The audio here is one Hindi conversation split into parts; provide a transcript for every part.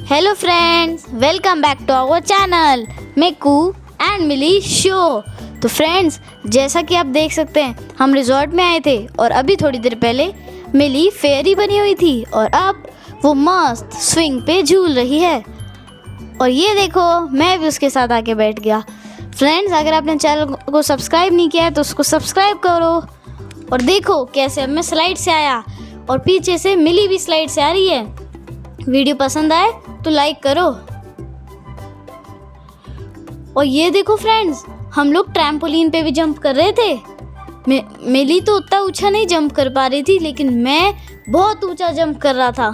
Hello friends, welcome back to our channel Miku and Mili show. तो फ्रेंड्स, जैसा कि आप देख सकते हैं, हम रिजॉर्ट में आए थे और अभी थोड़ी देर पहले मिली फेयरी बनी हुई थी और अब वो मस्त स्विंग पे झूल रही है। और ये देखो, मैं भी उसके साथ आके बैठ गया। फ्रेंड्स, अगर आपने चैनल को सब्सक्राइब नहीं किया है तो उसको सब्सक्राइब करो। और देखो कैसे अब मैं स्लाइड से आया और पीछे से मिली भी स्लाइड से आ रही है। वीडियो पसंद आए तो लाइक करो। और ये देखो फ्रेंड्स, हम लोग ट्रैम्पोलिन पे भी जंप कर रहे थे। मिली तो उतना ऊंचा नहीं जंप कर पा रही थी, लेकिन मैं बहुत ऊंचा जंप कर रहा था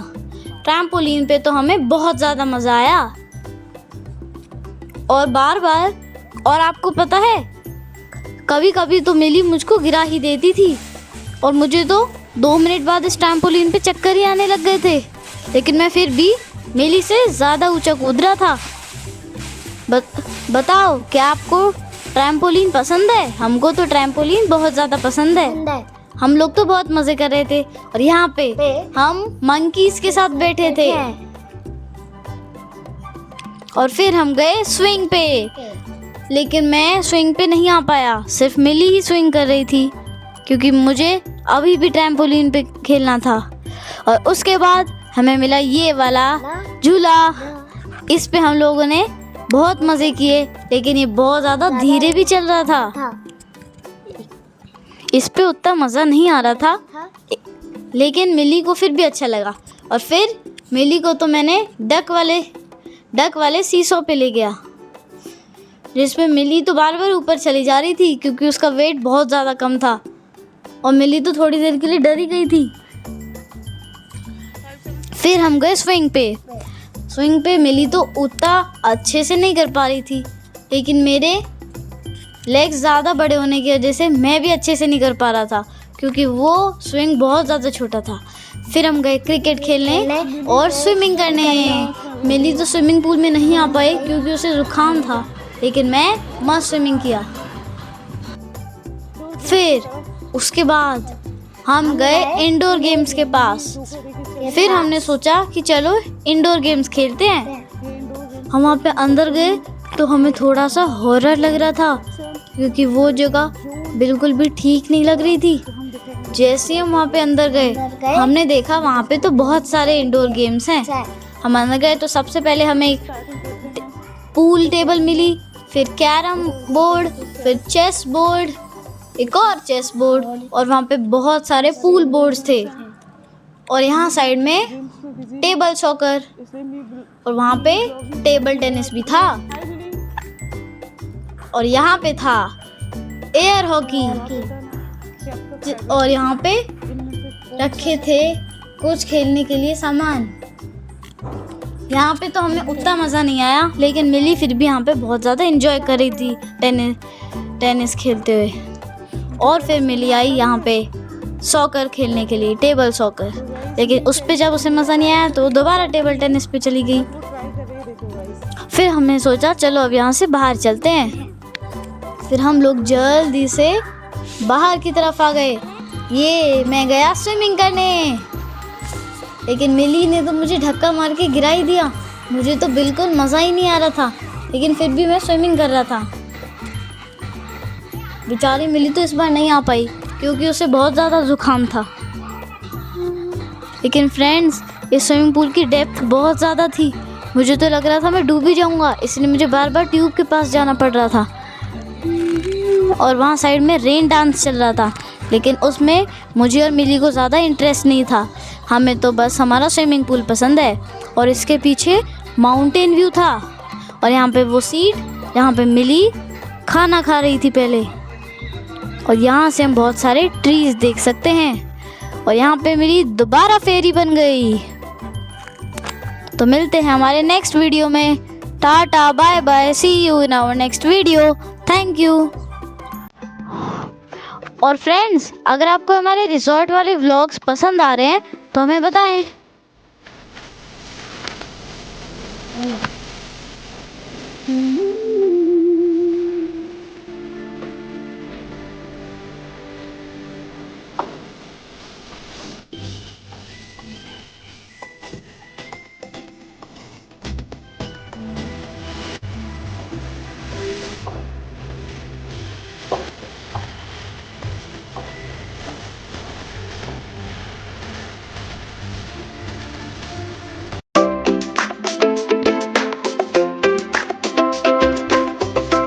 ट्रैम्पोलिन पे। तो हमें बहुत ज़्यादा मज़ा आया और बार बार। और आपको पता है, कभी कभी तो मिली मुझको गिरा ही देती थी और मुझे तो 2 मिनट बाद इस ट्रैम्पोलिन पे चक्कर ही आने लग गए थे, लेकिन मैं फिर भी मिली से ज़्यादा ऊंचा कूद रहा था। बताओ, क्या आपको ट्रैम्पोलिन पसंद है? हमको तो ट्रैम्पोलिन बहुत ज़्यादा पसंद है। हम लोग तो बहुत मज़े कर रहे थे और यहाँ पे हम मंकीज के साथ बैठे थे और फिर हम गए स्विंग पे। लेकिन मैं स्विंग पे नहीं आ पाया, सिर्फ मिली ही स्विंग कर रही थी क्योंकि मुझे अभी भी ट्रैम्पोलिन पे खेलना था। और उसके बाद हमें मिला ये वाला झूला। इस पे हम लोगों ने बहुत मज़े किए, लेकिन ये बहुत ज़्यादा धीरे भी चल रहा था। इस पे उतना मज़ा नहीं आ रहा था, लेकिन मिली को फिर भी अच्छा लगा। और फिर मिली को तो मैंने डक वाले सीसो पे ले गया, जिसमें मिली तो बार बार ऊपर चली जा रही थी क्योंकि उसका वेट बहुत ज़्यादा कम था और मिली तो थोड़ी देर के लिए डर ही गई थी। फिर हम गए स्विंग पे मिली तो उतना अच्छे से नहीं कर पा रही थी, लेकिन मेरे लेग्स ज़्यादा बड़े होने की वजह से मैं भी अच्छे से नहीं कर पा रहा था क्योंकि वो स्विंग बहुत ज़्यादा छोटा था। फिर हम गए क्रिकेट खेलने और स्विमिंग करने। मिली तो स्विमिंग पूल में नहीं आ पाई क्योंकि उसे जुकाम था, लेकिन मैं मस्त स्विमिंग किया। फिर उसके बाद हम गए इंडोर गेम्स के पास। फिर हमने सोचा कि चलो इंडोर गेम्स खेलते हैं। हम वहाँ पे अंदर गए तो हमें थोड़ा सा हॉरर लग रहा था क्योंकि वो जगह बिल्कुल भी ठीक नहीं लग रही थी। जैसे हम वहाँ पे अंदर गए, हमने देखा वहाँ पे तो बहुत सारे इंडोर गेम्स हैं। हम अंदर गए तो सबसे पहले हमें एक पूल टेबल मिली, फिर कैरम बोर्ड, फिर चेस बोर्ड, एक और चेस बोर्ड, और वहाँ पे बहुत सारे पूल बोर्ड्स थे। और यहाँ साइड में टेबल सॉकर और वहाँ पे टेबल टेनिस भी था। और यहाँ पे था एयर हॉकी और यहाँ पे रखे थे कुछ खेलने के लिए सामान। यहाँ पे तो हमें उतना मज़ा नहीं आया, लेकिन मिली फिर भी यहाँ पे बहुत ज़्यादा एंजॉय कर रही थी टेनिस खेलते हुए। और फिर मिली आई यहाँ पे सॉकर खेलने के लिए, टेबल सॉकर, लेकिन उस पे जब उसे मज़ा नहीं आया तो दोबारा टेबल टेनिस पे चली गई। फिर हमने सोचा चलो अब यहाँ से बाहर चलते हैं। फिर हम लोग जल्दी से बाहर की तरफ आ गए। ये मैं गया स्विमिंग करने, लेकिन मिली ने तो मुझे धक्का मार के गिरा ही दिया। मुझे तो बिल्कुल मज़ा ही नहीं आ रहा था, लेकिन फिर भी मैं स्विमिंग कर रहा था। बेचारी मिली तो इस बार नहीं आ पाई क्योंकि उसे बहुत ज़्यादा जुकाम था। लेकिन फ्रेंड्स, इस स्विमिंग पूल की डेप्थ बहुत ज़्यादा थी। मुझे तो लग रहा था मैं डूब ही जाऊँगा, इसलिए मुझे बार बार ट्यूब के पास जाना पड़ रहा था। और वहाँ साइड में रेन डांस चल रहा था, लेकिन उसमें मुझे और मिली को ज़्यादा इंटरेस्ट नहीं था। हमें तो बस हमारा स्विमिंग पूल पसंद है। और इसके पीछे माउंटेन व्यू था और यहाँ पे वो सीट जहाँ पे मिली खाना खा रही थी पहले। और यहाँ से हम बहुत सारे ट्रीज देख सकते हैं। और यहाँ पे मेरी दोबारा फेरी बन गई। तो मिलते हैं हमारे नेक्स्ट वीडियो में। Tata, bye bye, see you in our next video. Thank you. और फ्रेंड्स, अगर आपको हमारे रिजॉर्ट वाले व्लॉग्स पसंद आ रहे हैं तो हमें बताएं।